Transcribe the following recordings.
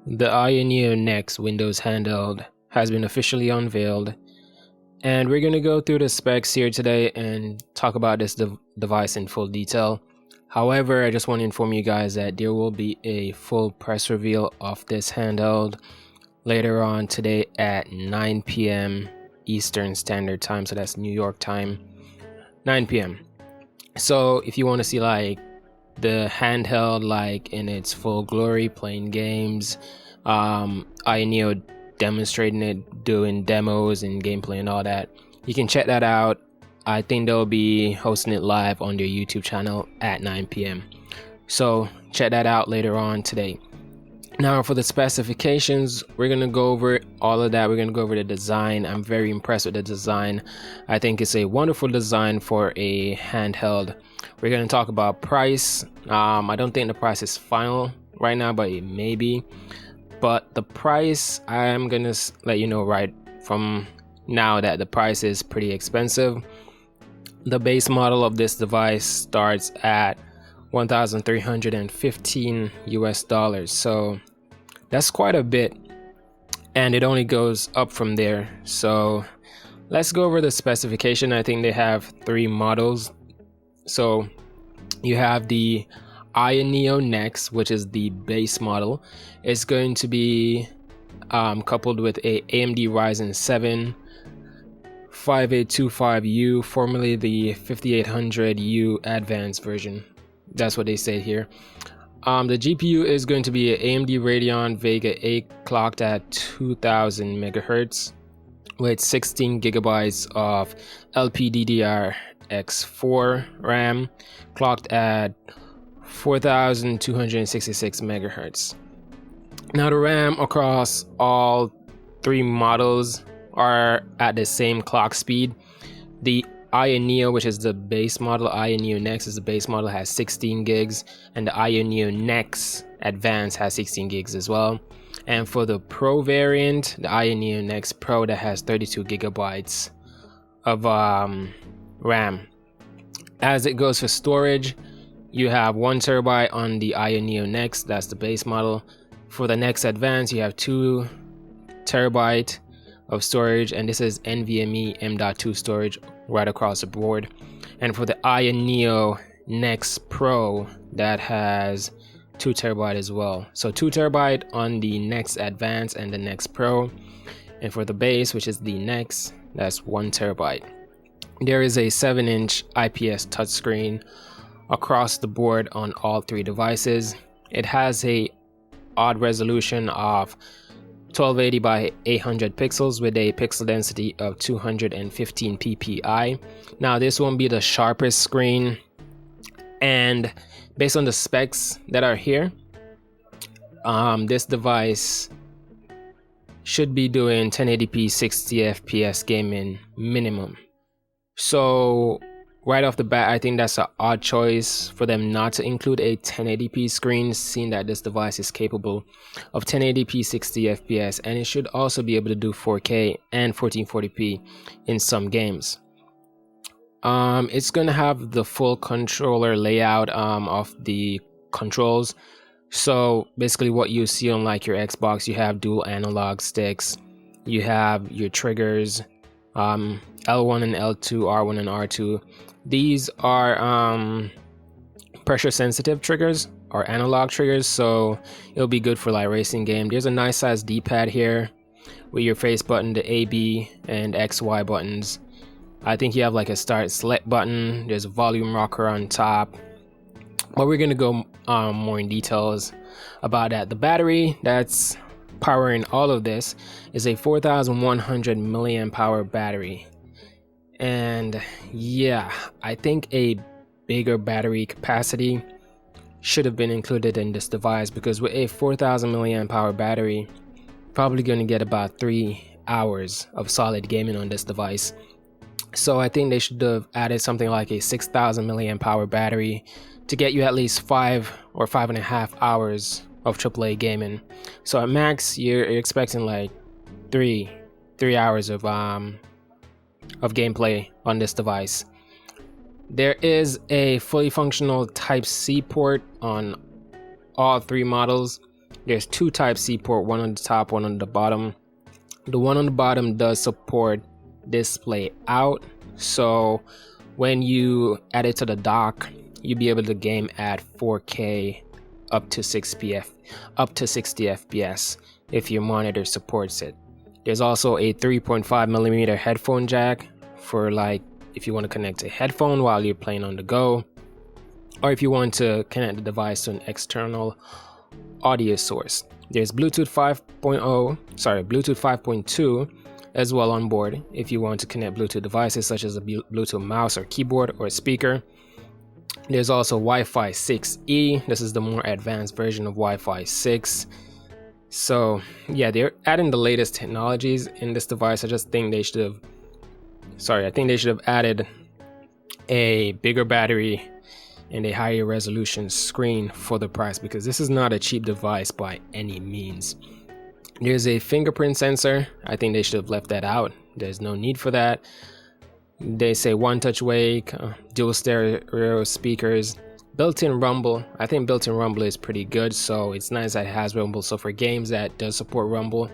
The AYA NEO NEXT Windows Handheld has been officially unveiled, and we're going to go through the specs here today and talk about this device in full detail. However, I just want to inform you guys that there will be a full press reveal of this handheld later on today at 9 p.m. Eastern Standard Time, so that's New York time, 9 p.m. So if you want to see like the handheld like in its full glory, playing games, AYA NEO demonstrating it, doing demos and gameplay and all that, you can check that out. I think they'll be hosting it live on their YouTube channel at 9 p.m. So check that out later on today. Now for the specifications, we're going to go over all of that. We're going to go over the design. I'm very impressed with the design. I think it's a wonderful design for a handheld. We're going to talk about price. I don't think the price is final right now, but it may be. But the price, I'm going to let you know right from now that the price is pretty expensive. The base model of this device starts at $1,315 US. So that's quite a bit, and it only goes up from there. So let's go over the specification. I think they have three models. So you have the AYA NEO NEXT, which is the base model. It's going to be coupled with a AMD Ryzen 7 5825U, formerly the 5800U advanced version. That's what they say here. The GPU is going to be an AMD Radeon Vega 8 clocked at 2000 megahertz with 16 gigabytes of LPDDR4 RAM clocked at 4266 megahertz. Now the RAM across all three models are at the same clock speed. The AYA NEO, which is the base model, AYA NEO NEXT is the base model, has 16 gigs, and the AYA NEO NEXT Advanced has 16 gigs as well. And for the Pro variant, the AYA NEO NEXT Pro, that has 32 gigabytes of RAM. As it goes for storage, you have 1 terabyte on the AYA NEO NEXT, that's the base model. For the NEXT Advanced, you have 2 terabyte of storage, and this is NVMe M.2 storage right across the board. And for the AYA NEO NEXT Pro, that has 2 terabyte as well. So 2 terabyte on the NEXT Advanced and the NEXT Pro. And for the base, which is the NEXT, that's 1 terabyte. There is a 7-inch IPS touchscreen across the board on all three devices. It has a odd resolution of 1280 by 800 pixels with a pixel density of 215 ppi. Now this won't be the sharpest screen, and based on the specs that are here, this device should be doing 1080p 60 fps gaming minimum. So right off the bat, I think that's an odd choice for them not to include a 1080p screen, seeing that this device is capable of 1080p 60 fps, and it should also be able to do 4K and 1440p in some games. It's going to have the full controller layout of the controls. So basically what you see on like your Xbox, you have dual analog sticks, you have your triggers, L1 and L2, R1 and R2. These are pressure sensitive triggers or analog triggers, so it'll be good for like racing game. There's a nice size D-pad here with your face button, the A, B, and XY buttons. I think you have like a start select button. There's a volume rocker on top, but we're gonna go more in details about that. The battery that's powering all of this is a 4100 milliamp hour battery. And yeah, I think a bigger battery capacity should have been included in this device, because with a 4000 milliamp hour battery, probably going to get about 3 hours of solid gaming on this device. So I think they should have added something like a 6000 milliamp hour battery to get you at least 5 or 5.5 hours of AAA gaming. So at max, you're expecting like 3 hours of gameplay on this device. There is a fully functional Type-C port on all three models. There's two Type-C port, one on the top, one on the bottom. The one on the bottom does support display out, so when you add it to the dock, you'll be able to game at 4K up to 60 FPS if your monitor supports it. There's also a 3.5mm headphone jack for like if you want to connect a headphone while you're playing on the go, or if you want to connect the device to an external audio source. There's Bluetooth 5.2 as well on board if you want to connect Bluetooth devices such as a Bluetooth mouse or keyboard or a speaker. There's also Wi-Fi 6E. This is the more advanced version of Wi-Fi 6. So yeah, they're adding the latest technologies in this device. I think they should have added a bigger battery and a higher resolution screen for the price, because this is not a cheap device by any means. There's a fingerprint sensor. I think they should have left that out. There's no need for that. They say one touch wake, dual stereo speakers, built-in rumble. I think built-in rumble is pretty good, so it's nice that it has rumble. So for games that does support rumble,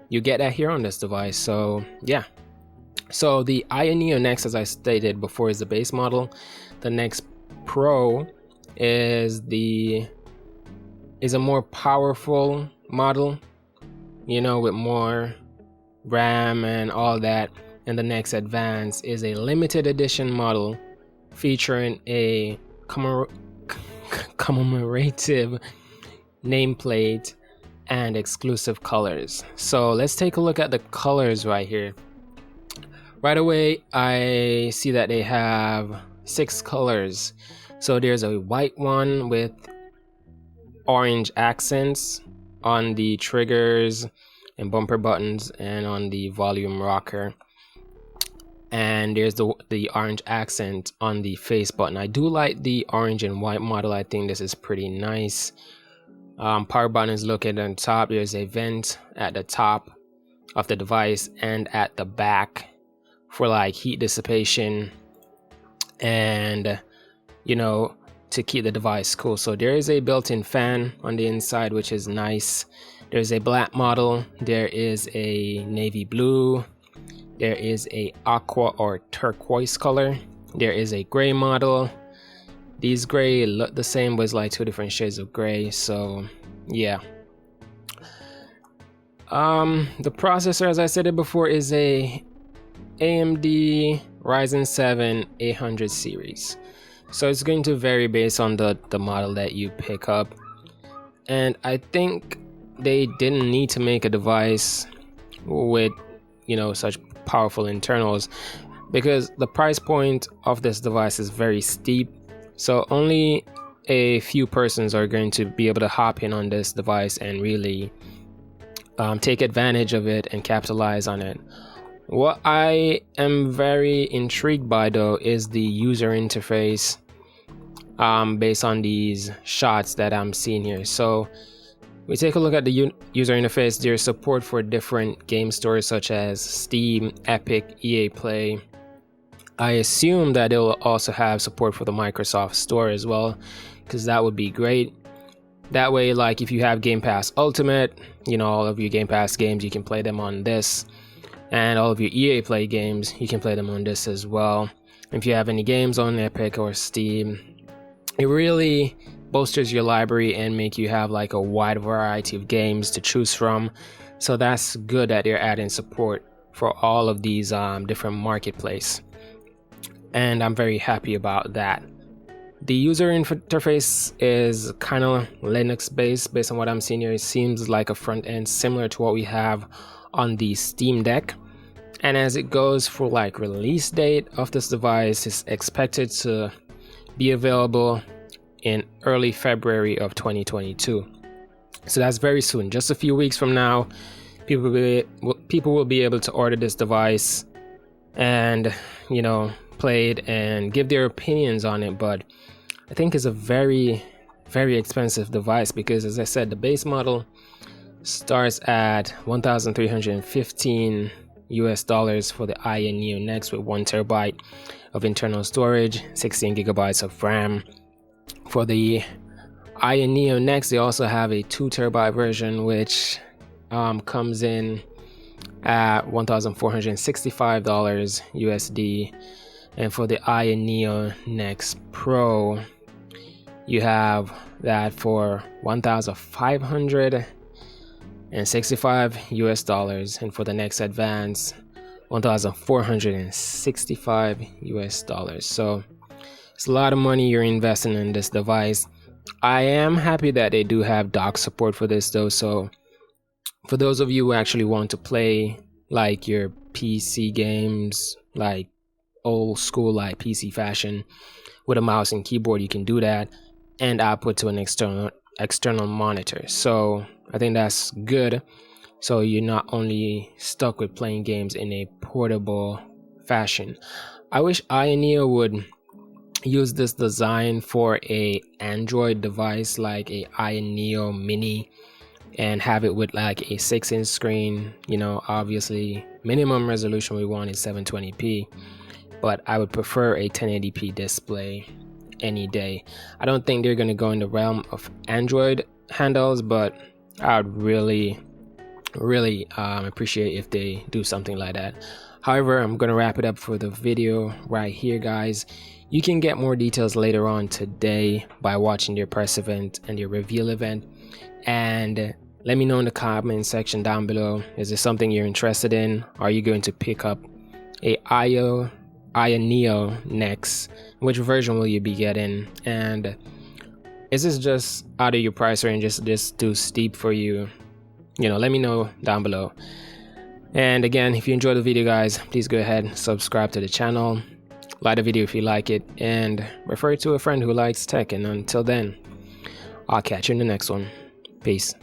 you get that here on this device. So yeah. So the AYA NEO Next, as I stated before, is the base model. The Next Pro is a more powerful model, you know, with more RAM and all that. And the Next Advance is a limited edition model featuring a commemorative nameplate and exclusive colors. So let's take a look at the colors right here. Right away, I see that they have 6 colors. So there's a white one with orange accents on the triggers and bumper buttons and on the volume rocker. And there's the orange accent on the face button. I do like the orange and white model. I think this is pretty nice. Power button is located on top. There's a vent at the top of the device and at the back for like heat dissipation and, you know, to keep the device cool. So there is a built-in fan on the inside, which is nice. There's a black model. There is a navy blue. There is a aqua or turquoise color. There is a gray model. These gray look the same, but it's like 2 different shades of gray. So yeah. The processor, as I said it before, is a AMD Ryzen 7 800 series. So it's going to vary based on the model that you pick up. And I think they didn't need to make a device with, you know, such powerful internals, because the price point of this device is very steep. So only a few persons are going to be able to hop in on this device and really take advantage of it and capitalize on it. What I am very intrigued by though is the user interface based on these shots that I'm seeing here. So we take a look at the user interface. There's support for different game stores such as Steam, Epic, EA Play. I assume that it will also have support for the Microsoft Store as well, because that would be great. That way, like if you have Game Pass Ultimate, you know, all of your Game Pass games, you can play them on this. And all of your EA Play games, you can play them on this as well. If you have any games on Epic or Steam, it really bolsters your library and make you have like a wide variety of games to choose from. So that's good that they're adding support for all of these different marketplace. And I'm very happy about that. The user interface is kind of Linux based on what I'm seeing here. It seems like a front end similar to what we have on the Steam Deck. And as it goes for like release date of this device, is expected to be available in early February of 2022. So that's very soon, just a few weeks from now. People will be able to order this device and, you know, play it and give their opinions on it. But I think it's a very, very expensive device, because as I said, the base model starts at $1,315 for the AYA NEO Next with 1 terabyte of internal storage, 16 gigabytes of RAM. For the AYA NEO Next, they also have a 2TB version, which comes in at $1,465 USD. And for the AYA NEO Next Pro, you have that for $1,565 US, and for the Next Advance, $1,465 US. So it's a lot of money you're investing in this device. I am happy that they do have dock support for this though, so for those of you who actually want to play like your PC games, like old school, like PC fashion, with a mouse and keyboard, you can do that and output to an external monitor. So I think that's good. So you're not only stuck with playing games in a portable fashion. I wish AYA NEO would use this design for a Android device like a AYA NEO Mini and have it with like a 6-inch screen. You know, obviously minimum resolution we want is 720p, but I would prefer a 1080p display any day. I don't think they're going to go in the realm of Android handhelds, but I would really appreciate if they do something like that. However, I'm going to wrap it up for the video right here, guys. You can get more details later on today by watching their press event and their reveal event, and let me know in the comment section down below, is there something you're interested in? Are you going to pick up a AYA NEO Next? Which version will you be getting? And is this just out of your price range, just too steep for you? You know, let me know down below. And again, if you enjoyed the video, guys, please go ahead and subscribe to the channel, like the video if you like it, and refer it to a friend who likes tech. And until then, I'll catch you in the next one. Peace.